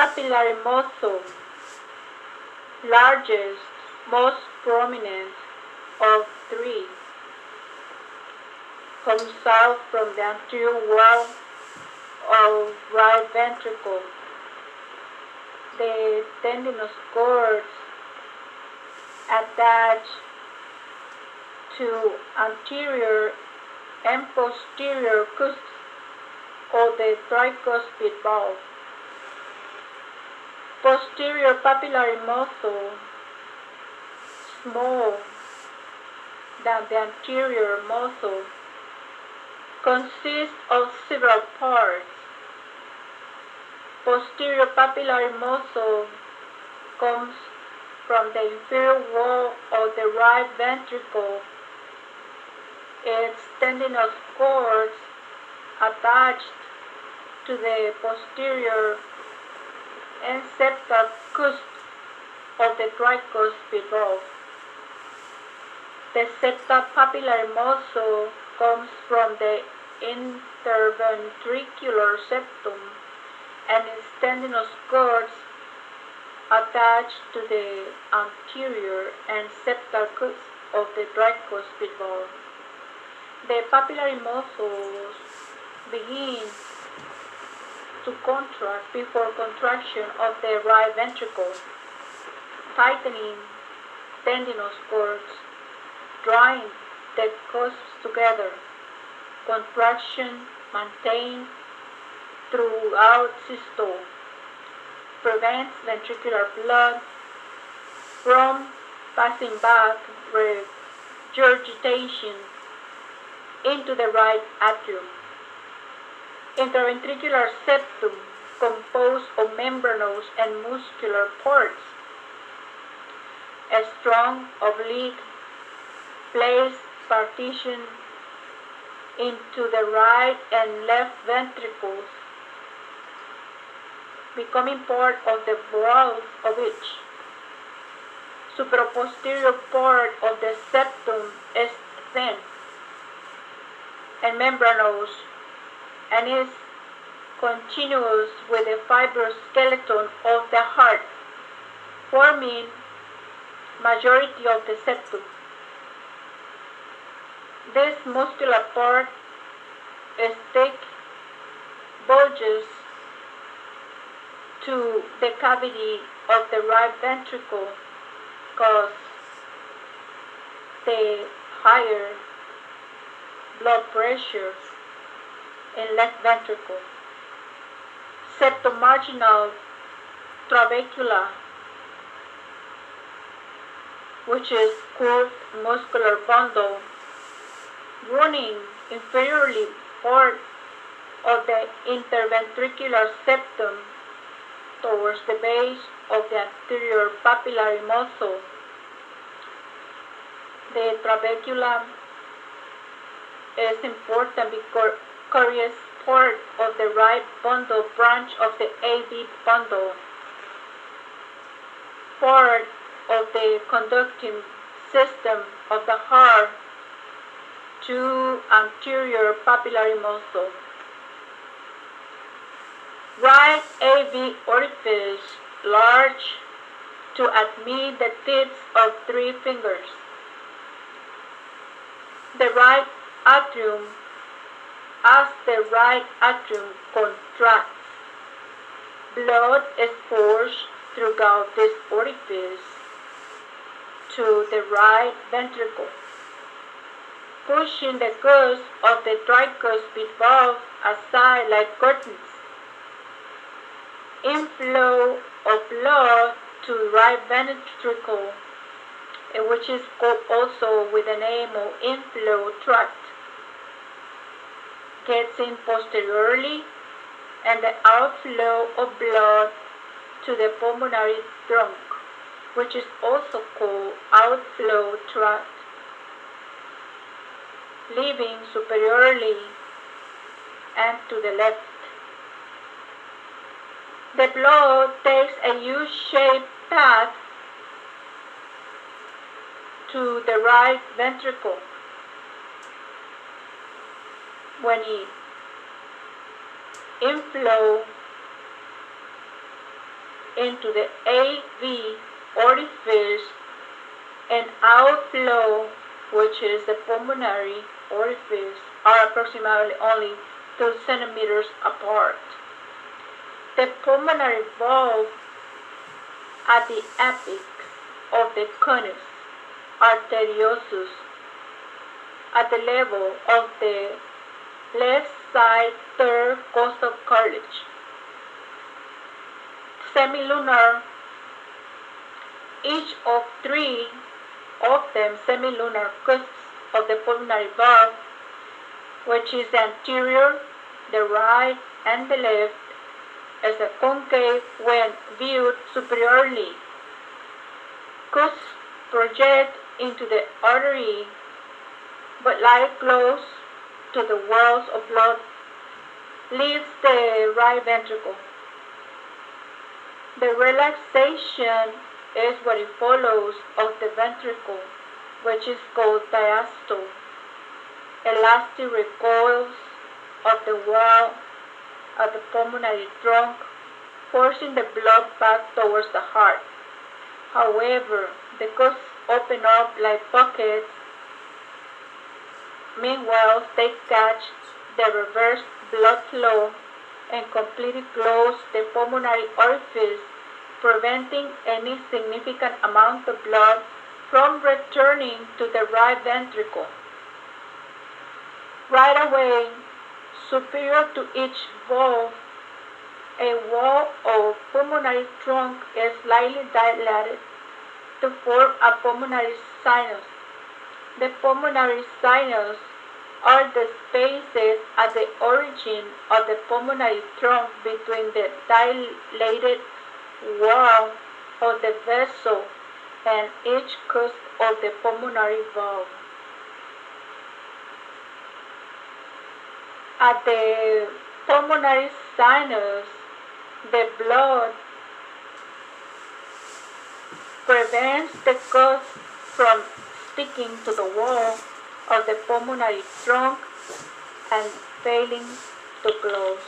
papillary muscle, largest, most prominent of three, comes out from the anterior wall of right ventricle. The tendinous cords attach to anterior and posterior cusps of the tricuspid valve. Posterior papillary muscle, small than the anterior muscle, consists of several parts. Posterior papillary muscle comes from the inferior wall of the right ventricle. Its tendinous cords attached to the posterior and septal cusps of the tricuspid valve. The septal papillary muscle comes from the interventricular septum, and its tendinous cords attached to the anterior and septal cusps of the tricuspid valve. The papillary muscles begin to contract before contraction of the right ventricle, tightening tendinous cords, drawing the cusps together. Contraction maintained throughout systole prevents ventricular blood from passing back regurgitation into the right atrium. Interventricular septum, composed of membranous and muscular parts. A strong oblique placed partition into the right and left ventricles, becoming part of the walls of each. Supraposterior part of the septum is thin and membranous and is continuous with the fibrous skeleton of the heart, forming majority of the septum. This muscular part is thick, bulges to the cavity of the right ventricle, cause the higher blood pressure in left ventricle. Septomarginal trabecula, which is curved muscular bundle running inferiorly part of the interventricular septum towards the base of the anterior papillary muscle. The trabecula is important because carries part of the right bundle branch of the AV bundle, part of the conducting system of the heart to anterior papillary muscle. Right AV orifice large to admit the tips of 3 fingers. The right atrium, as the right atrium contracts, blood is forced throughout this orifice to the right ventricle, pushing the cusp of the tricuspid valve aside like curtains. Inflow of blood to right ventricle, which is called also with the name of inflow tract, gets in posteriorly, and the outflow of blood to the pulmonary trunk, which is also called outflow tract, leaving superiorly and to the left. The blood takes a U-shaped path to the right ventricle. When it inflow into the AV orifice and outflow, which is the pulmonary orifice, are approximately only 2 centimeters apart. The pulmonary valve at the apex of the conus arteriosus at the level of the left side third costal cartilage. Semilunar, each of 3 of them semilunar cusps of the pulmonary valve, which is the anterior, the right, and the left, as a concave when viewed superiorly. Cusps project into the artery but lie close to the walls of blood, leaves the right ventricle. The relaxation is what it follows of the ventricle, which is called diastole. Elastic recoils of the wall of the pulmonary trunk, forcing the blood back towards the heart. However, the cusps open up like pockets. Meanwhile, they catch the reverse blood flow and completely close the pulmonary orifice, preventing any significant amount of blood from returning to the right ventricle. Right away, superior to each valve, a wall of pulmonary trunk is slightly dilated to form a pulmonary sinus. The pulmonary sinus are the spaces at the origin of the pulmonary trunk between the dilated wall of the vessel and each cusp of the pulmonary valve. At the pulmonary sinus, the blood prevents the cusp from sticking to the wall of the pulmonary trunk and failing to close.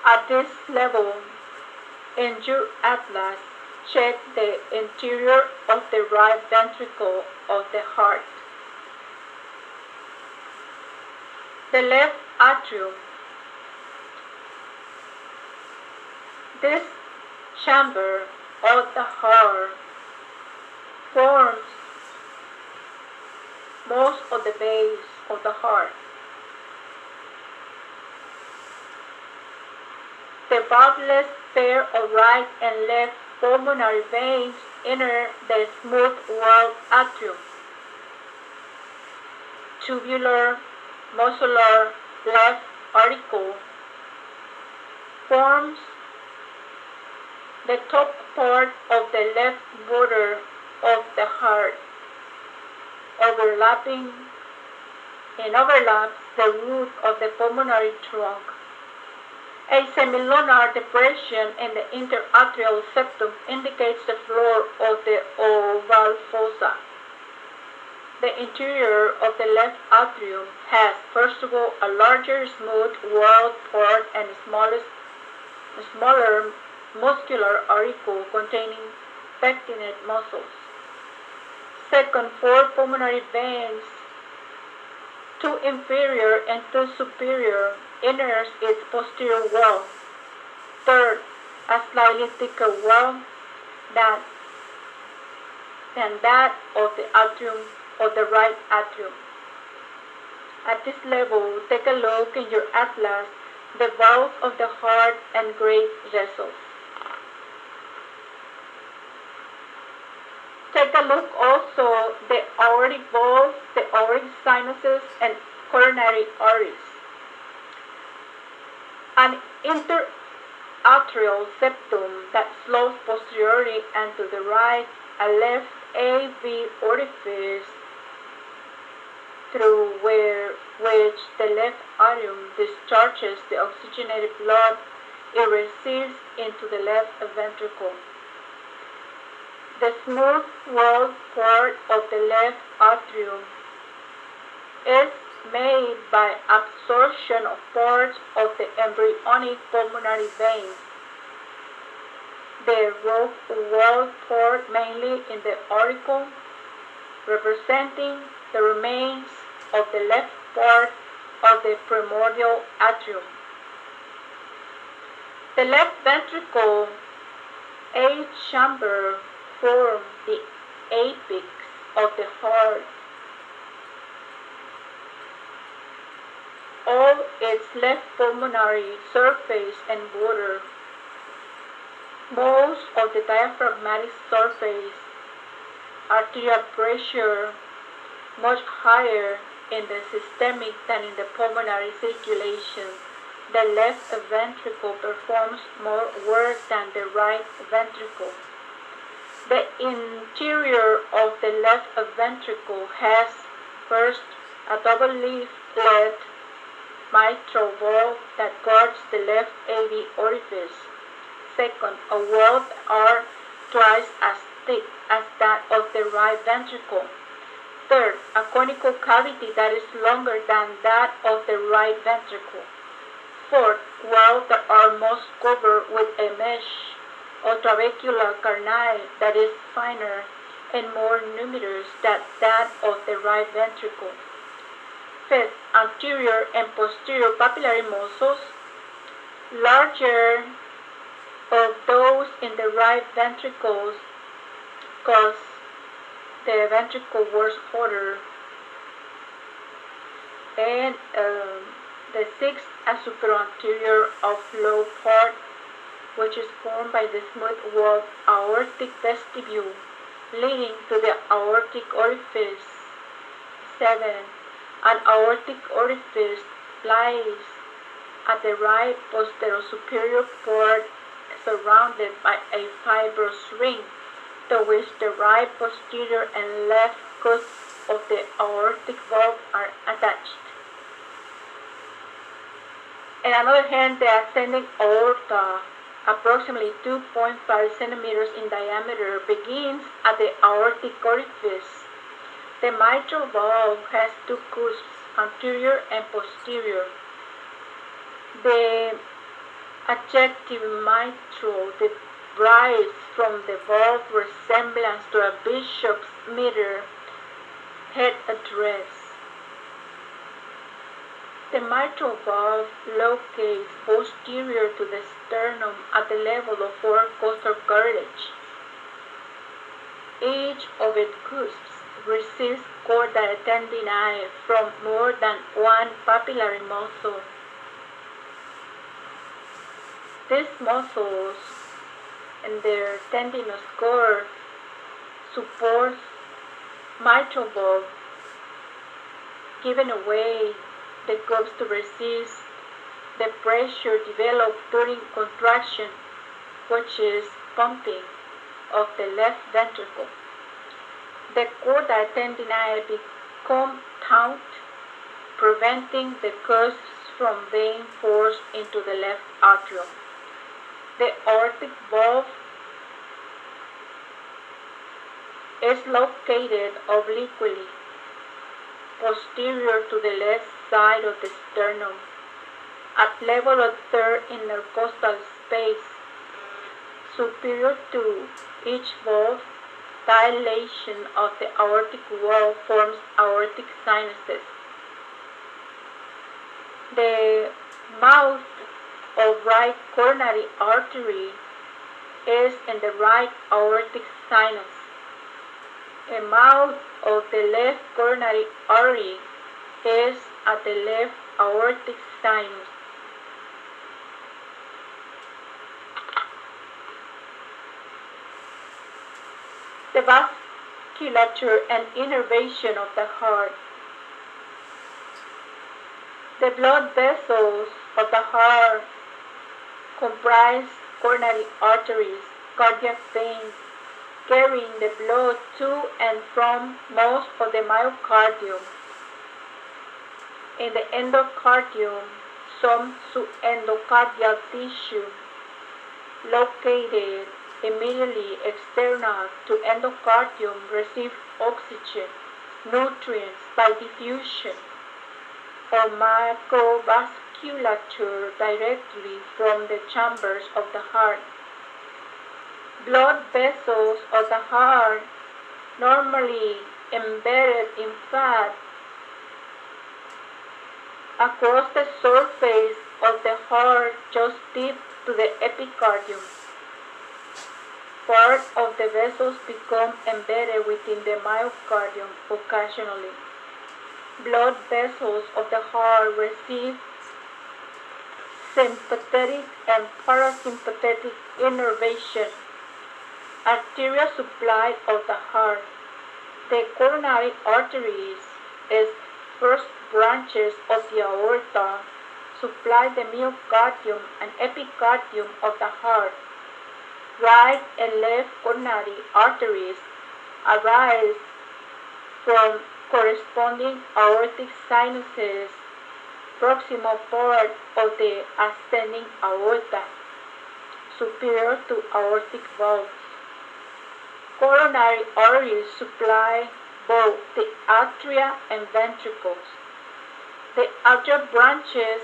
At this level, in your atlas, check the interior of the right ventricle of the heart. The left atrium. This chamber of the heart forms most of the base of the heart. The valveless pair of right and left pulmonary veins enter the smooth-walled atrium. Tubular, muscular left auricle forms the top part of the left border of the heart, overlaps the root of the pulmonary trunk. A semilunar depression in the interatrial septum indicates the floor of the oval fossa. The interior of the left atrium has, first of all, a larger smooth-walled part and a smaller muscular auricle containing pectinate muscles. Second, 4 pulmonary veins, 2 inferior and 2 superior, enters its posterior wall. Third, a slightly thicker wall than that of the atrium of the right atrium. At this level, take a look in your atlas, the valves of the heart and great vessels. Take a look also the aortic valves, the aortic sinuses, and coronary arteries. An interatrial septum that flows posteriorly and to the right, a left AV orifice through which the left atrium discharges the oxygenated blood it receives into the left ventricle. The smooth-walled part of the left atrium is made by absorption of parts of the embryonic pulmonary veins. The rough wall part mainly in the auricle, representing the remains of the left part of the primordial atrium. The left ventricle, eighth chamber, forms the apex of the heart. All its left pulmonary surface and border, most of the diaphragmatic surface, arterial pressure much higher in the systemic than in the pulmonary circulation. The left ventricle performs more work than the right ventricle. The interior of the left ventricle has first a double-leafed mitral valve that guards the left AV orifice. Second, a valve are twice as thick as that of the right ventricle. Third, a conical cavity that is longer than that of the right ventricle. Fourth, valves that are most covered with a mesh or trabecular carni that is finer and more numerous than that of the right ventricle. Fifth, anterior and posterior papillary muscles, larger of those in the right ventricles, because the ventricle was hotter. And the sixth, a superanterior offload part, which is formed by the smooth walled aortic vestibule leading to the aortic orifice. 7. An aortic orifice lies at the right posterior part surrounded by a fibrous ring to which the right posterior and left cusps of the aortic valve are attached. On the other hand, the ascending aorta, approximately 2.5 centimeters in diameter, begins at the aortic orifice. The mitral valve has two cusps, anterior and posterior. The adjective mitral derives from the valve resemblance to a bishop's mitre head address. The mitral valve locates posterior to the sternum at the level of four-costal cartilage. Each of its cusps receives chordae tendinae from more than one papillary muscle. These muscles and their tendinous cord supports mitral valve, giving away the cups to resist the pressure developed during contraction, which is pumping of the left ventricle. The chordae tendinae become taut, preventing the cusps from being forced into the left atrium. The aortic valve is located obliquely, posterior to the left side of the sternum, at level of third intercostal space. Superior to each valve, dilation of the aortic wall forms aortic sinuses. The mouth of right coronary artery is in the right aortic sinus. The mouth of the left coronary artery is at the left aortic sinus. The vasculature and innervation of the heart. The blood vessels of the heart comprise coronary arteries, cardiac veins, carrying the blood to and from most of the myocardium. In the endocardium, some subendocardial tissue located immediately external to endocardium receive oxygen, nutrients by diffusion. or microvasculature directly from the chambers of the heart. Blood vessels of the heart, normally embedded in fat, across the surface of the heart just deep to the epicardium. Part of the vessels become embedded within the myocardium occasionally. Blood vessels of the heart receive sympathetic and parasympathetic innervation. Arterial supply of the heart. The coronary arteries, as first branches of the aorta, supply the myocardium and epicardium of the heart. Right and left coronary arteries arise from corresponding aortic sinuses, proximal part of the ascending aorta, superior to aortic valves. Coronary arteries supply both the atria and ventricles. The atrial branches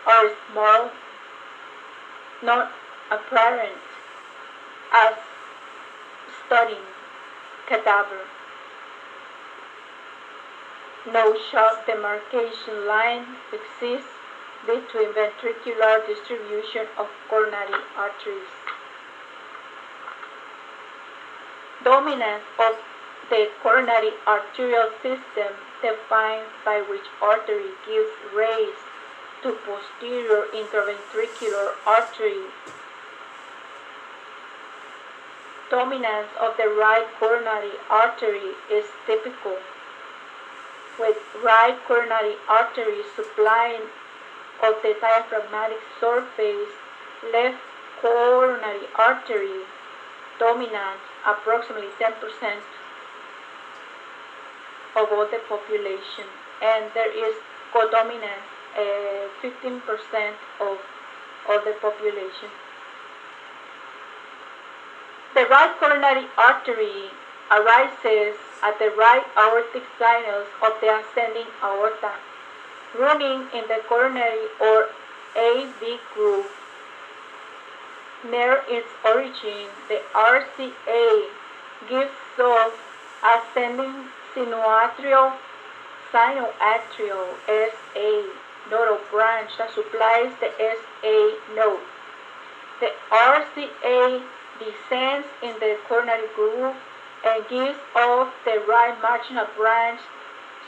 are small, not apparent, as studying cadaver. No sharp demarcation line exists between ventricular distribution of coronary arteries. Dominance of the coronary arterial system defined by which artery gives rays to posterior interventricular artery. Dominance of the right coronary artery is typical, with right coronary artery supplying of the diaphragmatic surface, left coronary artery dominance approximately 10% of all the population, and there is codominance 15% of all the population. The right coronary artery arises at the right aortic sinus of the ascending aorta, running in the coronary or AV groove. Near its origin, the RCA gives off ascending sinoatrial SA nodal branch that supplies the SA node. The RCA descends in the coronary groove and gives off the right marginal branch,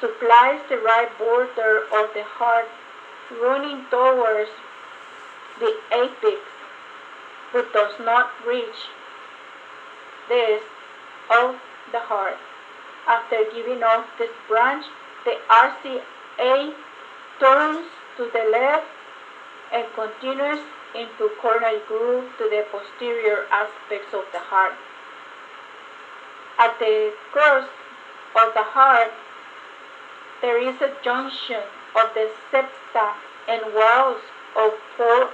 supplies the right border of the heart, running towards the apex, but does not reach this of the heart. After giving off this branch, the RCA turns to the left and continues into coronary groove to the posterior aspects of the heart. At the crest of the heart, there is a junction of the septa and walls of 4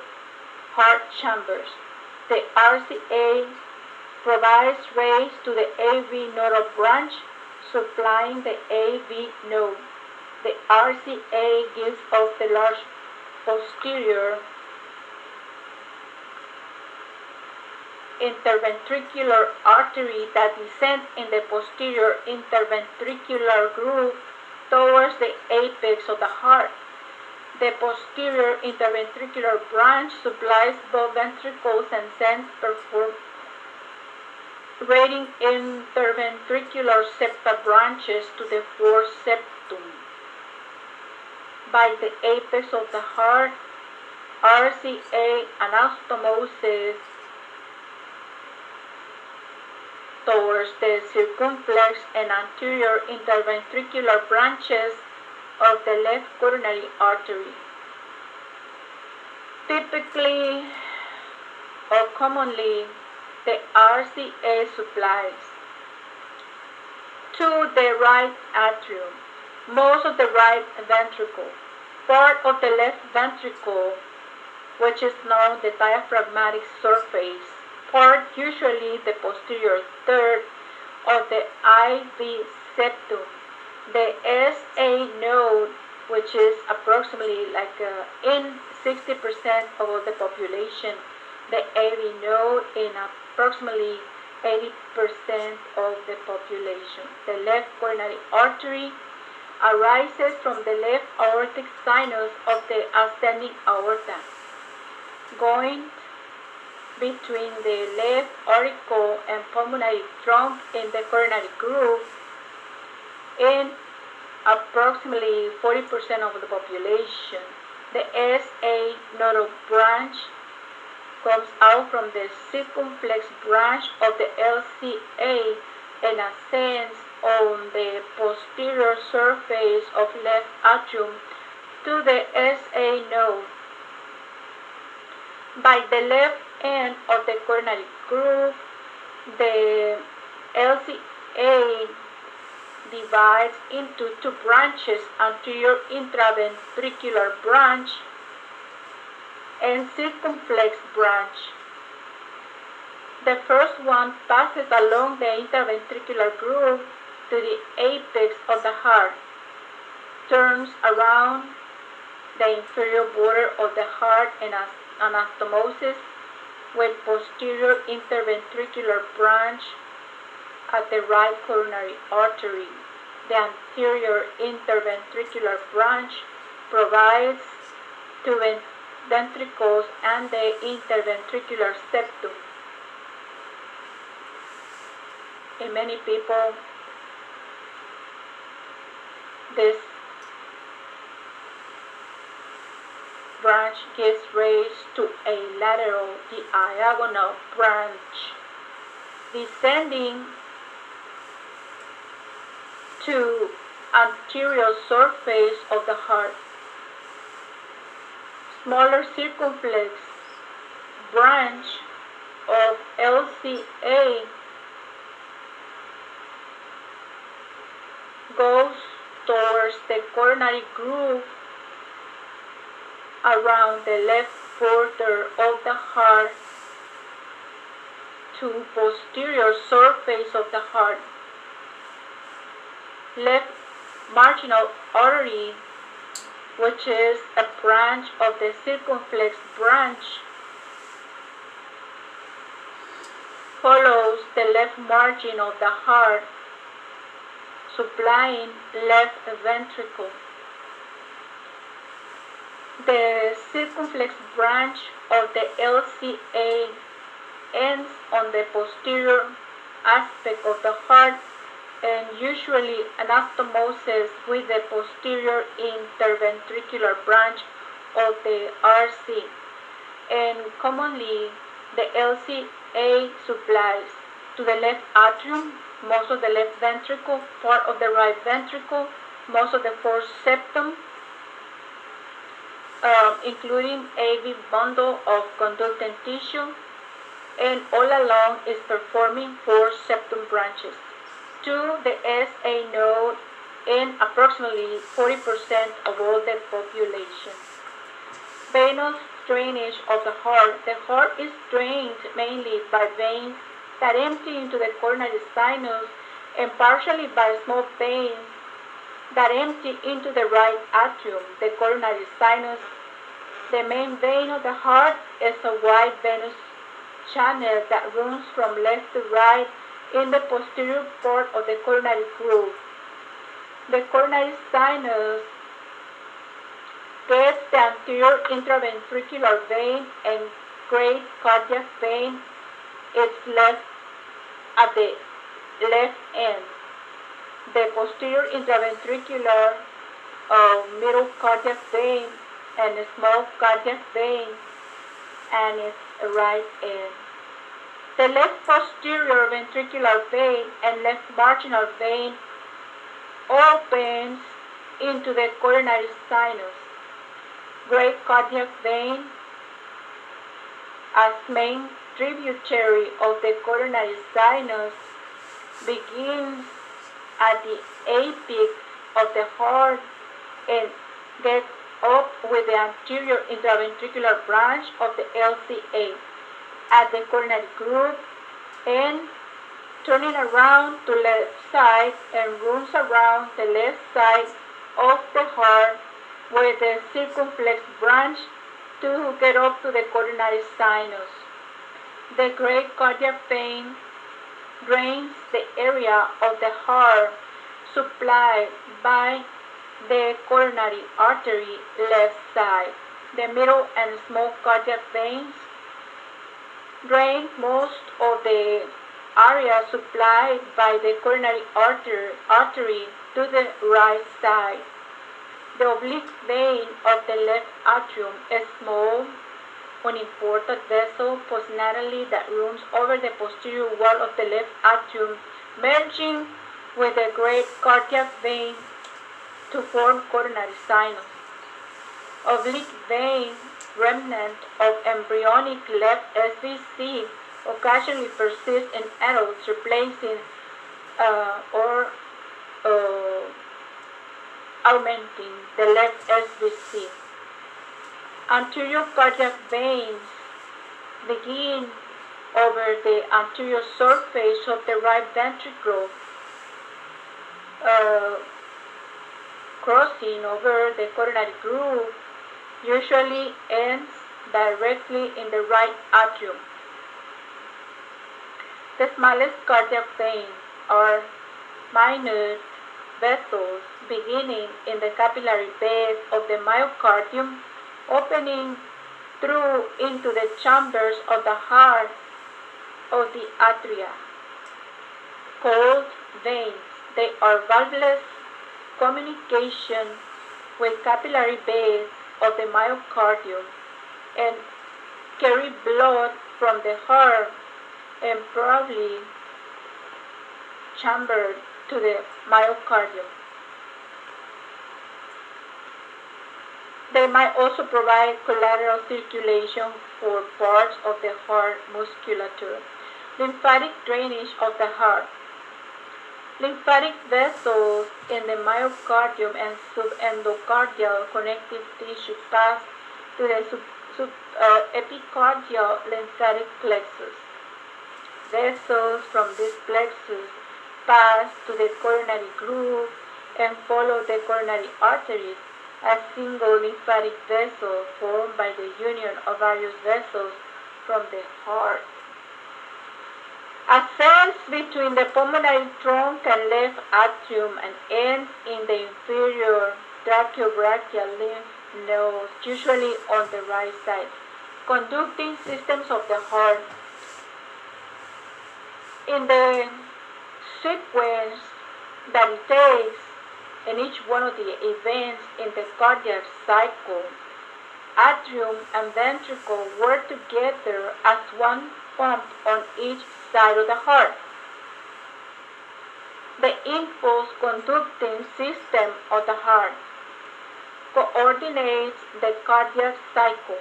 heart chambers. The RCA provides rays to the AV nodal branch, supplying the AV node. The RCA gives off the large posterior interventricular artery that descends in the posterior interventricular groove towards the apex of the heart. The posterior interventricular branch supplies both ventricles and sends perforating interventricular septa branches to the fourth septum. By the apex of the heart, RCA anastomosis towards the circumflex and anterior interventricular branches of the left coronary artery. Typically or commonly, the RCA supplies to the right atrium, most of the right ventricle, part of the left ventricle, which is known the diaphragmatic surface, part usually the posterior third of the IV septum. The SA node which is approximately in 60% of all the population. The AV node in approximately 80% of the population. The left coronary artery arises from the left aortic sinus of the ascending aorta, going between the left auricle and pulmonary trunk in the coronary groove. In approximately 40% of the population, the SA nodal branch comes out from the circumflex branch of the LCA and ascends on the posterior surface of left atrium to the SA node. By the left end of the coronary groove, the LCA divides into two branches, anterior intraventricular branch and circumflex branch. The first one passes along the interventricular groove to the apex of the heart, turns around the inferior border of the heart and anastomosis with posterior interventricular branch at the right coronary artery. The anterior interventricular branch provides two ventricles and the interventricular septum. In many people, this branch gives rise to a lateral diagonal branch descending to anterior surface of the heart. Smaller circumflex branch of LCA goes towards the coronary groove around the left border of the heart to posterior surface of the heart. Left marginal artery, which is a branch of the circumflex branch, follows the left margin of the heart, supplying left ventricle. The circumflex branch of the LCA ends on the posterior aspect of the heart and usually anastomosis with the posterior interventricular branch of the RC. And commonly, the LCA supplies to the left atrium, most of the left ventricle, part of the right ventricle, most of the fourth septum, including AV bundle of conducting tissue, and all along is performing four septum branches to the SA node in approximately 40% of all the population. Venous drainage of the heart. The heart is drained mainly by veins that empty into the coronary sinus and partially by small veins that empty into the right atrium, the coronary sinus. The main vein of the heart is a wide venous channel that runs from left to right in the posterior part of the coronary groove. The coronary sinus gets the anterior intraventricular vein and great cardiac vein is left at the left end. The posterior intraventricular middle cardiac vein and a small cardiac vein and its right end. The left posterior ventricular vein and left marginal vein opens into the coronary sinus. Great cardiac vein, as main tributary of the coronary sinus, begins at the apex of the heart and gets up with the anterior intraventricular branch of the LCA at the coronary groove and turning around to left side and runs around the left side of the heart with the circumflex branch to get up to the coronary sinus. The great cardiac vein drains the area of the heart supplied by the coronary artery left side. The middle and small cardiac veins drain most of the area supplied by the coronary artery to the right side. The oblique vein of the left atrium, a small, unimportant vessel postnatally that runs over the posterior wall of the left atrium, merging with the great cardiac vein to form coronary sinus. Oblique vein remnant of embryonic left SVC occasionally persists in adults, replacing or augmenting the left SVC. Anterior cardiac veins begin over the anterior surface of the right ventricle, crossing over the coronary groove, usually ends directly in the right atrium. The smallest cardiac veins are minute vessels beginning in the capillary bed of the myocardium, opening through into the chambers of the heart of the atria. Called veins, they are valveless communication with capillary beds of the myocardium and carry blood from the heart and probably chambered to the myocardium. They might also provide collateral circulation for parts of the heart musculature. Lymphatic drainage of the heart. Lymphatic vessels in the myocardium and subendocardial connective tissue pass to the epicardial lymphatic plexus. Vessels from this plexus pass to the coronary groove and follow the coronary arteries, a single lymphatic vessel formed by the union of various vessels from the heart. Ascends between the pulmonary trunk and left atrium and ends in the inferior tracheobrachial lymph nodes, usually on the right side. Conducting systems of the heart. In the sequence that it takes in each one of the events in the cardiac cycle, atrium and ventricle work together as one pump on each side of the heart. The impulse conducting system of the heart coordinates the cardiac cycle,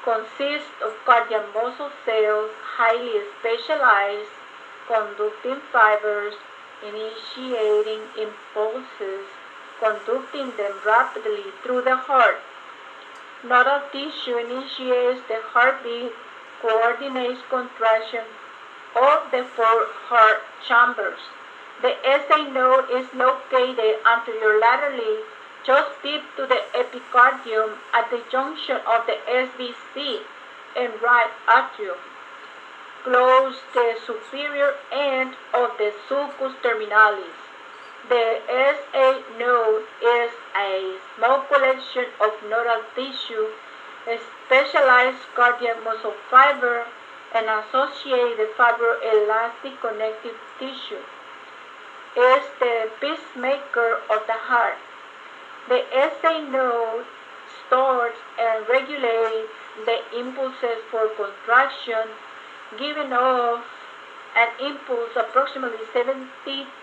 consists of cardiac muscle cells, highly specialized conducting fibers, initiating impulses, conducting them rapidly through the heart. Nodal tissue initiates the heartbeat, coordinates contraction of the four heart chambers. The SA node is located anterolaterally, just deep to the epicardium at the junction of the SVC and right atrium. Close the superior end of the sulcus terminalis. The SA node is a small collection of nodal tissue, a specialized cardiac muscle fiber, and associated fibroelastic connective tissue. Is the pacemaker of the heart. The SA node stores and regulates the impulses for contraction, giving off an impulse approximately 70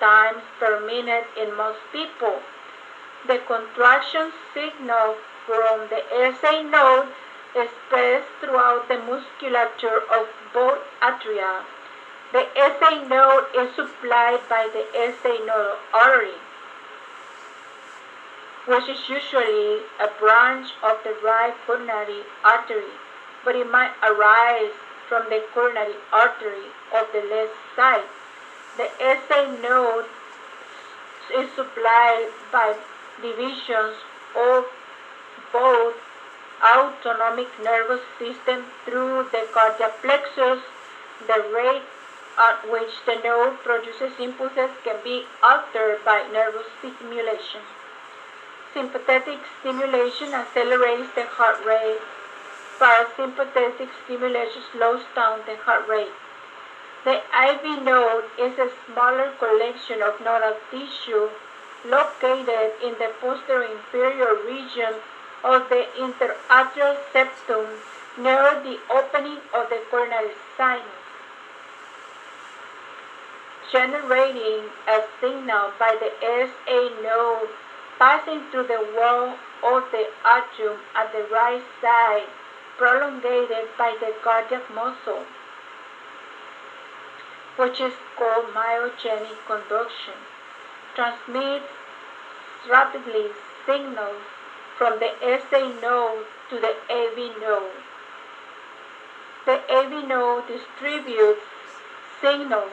times per minute in most people. The contraction signal from the SA node is passed throughout the musculature of both atria. The SA node is supplied by the SA nodal artery, which is usually a branch of the right coronary artery, but it might arise from the coronary artery of the left side. The SA node is supplied by divisions of both autonomic nervous system through the cardiac plexus. The rate at which the node produces impulses can be altered by nervous stimulation. Sympathetic stimulation accelerates the heart rate. Parasympathetic stimulation slows down the heart rate. The IV node is a smaller collection of nodal tissue located in the posterior inferior region of the interatrial septum near the opening of the coronary sinus, generating a signal by the SA node passing through the wall of the atrium at the right side, prolongated by the cardiac muscle, which is called myogenic conduction, transmits rapidly signals from the SA node to the AV node. The AV node distributes signals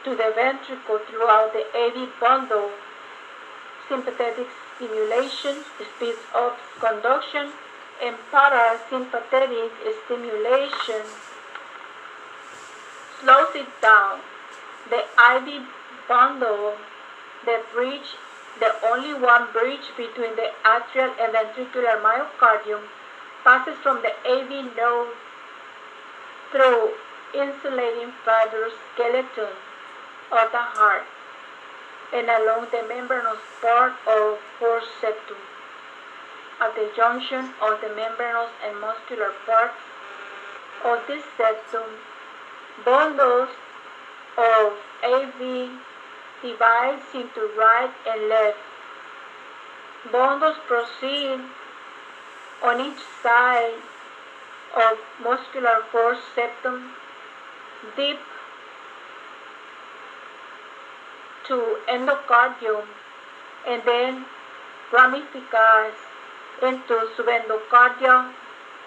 to the ventricle throughout the AV bundle. Sympathetic stimulation speeds up conduction, and parasympathetic stimulation slows it down. The IV bundle, the only one bridge between the atrial and ventricular myocardium, passes from the AV node through insulating fibrous skeleton of the heart and along the membranous part of fourth septum. At the junction of the membranous and muscular parts of this septum, bundles of AV divide into right and left. Bundles proceed on each side of muscular fourth septum deep to endocardium and then ramifies into subendocardial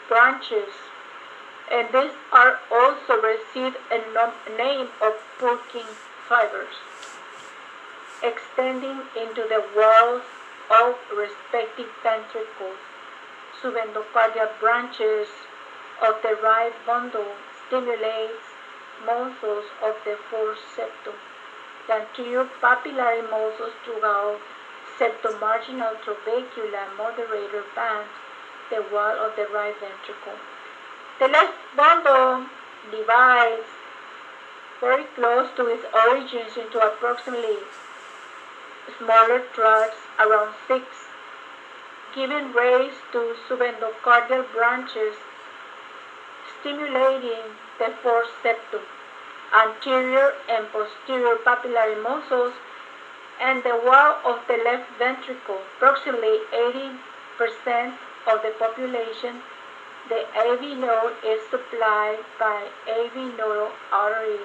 branches, and these are also received a name of Purkinje fibers, extending into the walls of respective ventricles. Subendocardial branches of the right bundle stimulates muscles of the fourth septum. The anterior papillary muscles throughout septomarginal trabecular moderator band, the wall of the right ventricle. The left bundle divides very close to its origins into approximately smaller tracts around 6, giving rise to subendocardial branches stimulating the fourth septum. Anterior and posterior papillary muscles and the wall of the left ventricle. Approximately 80% of the population, the AV node is supplied by AV nodal artery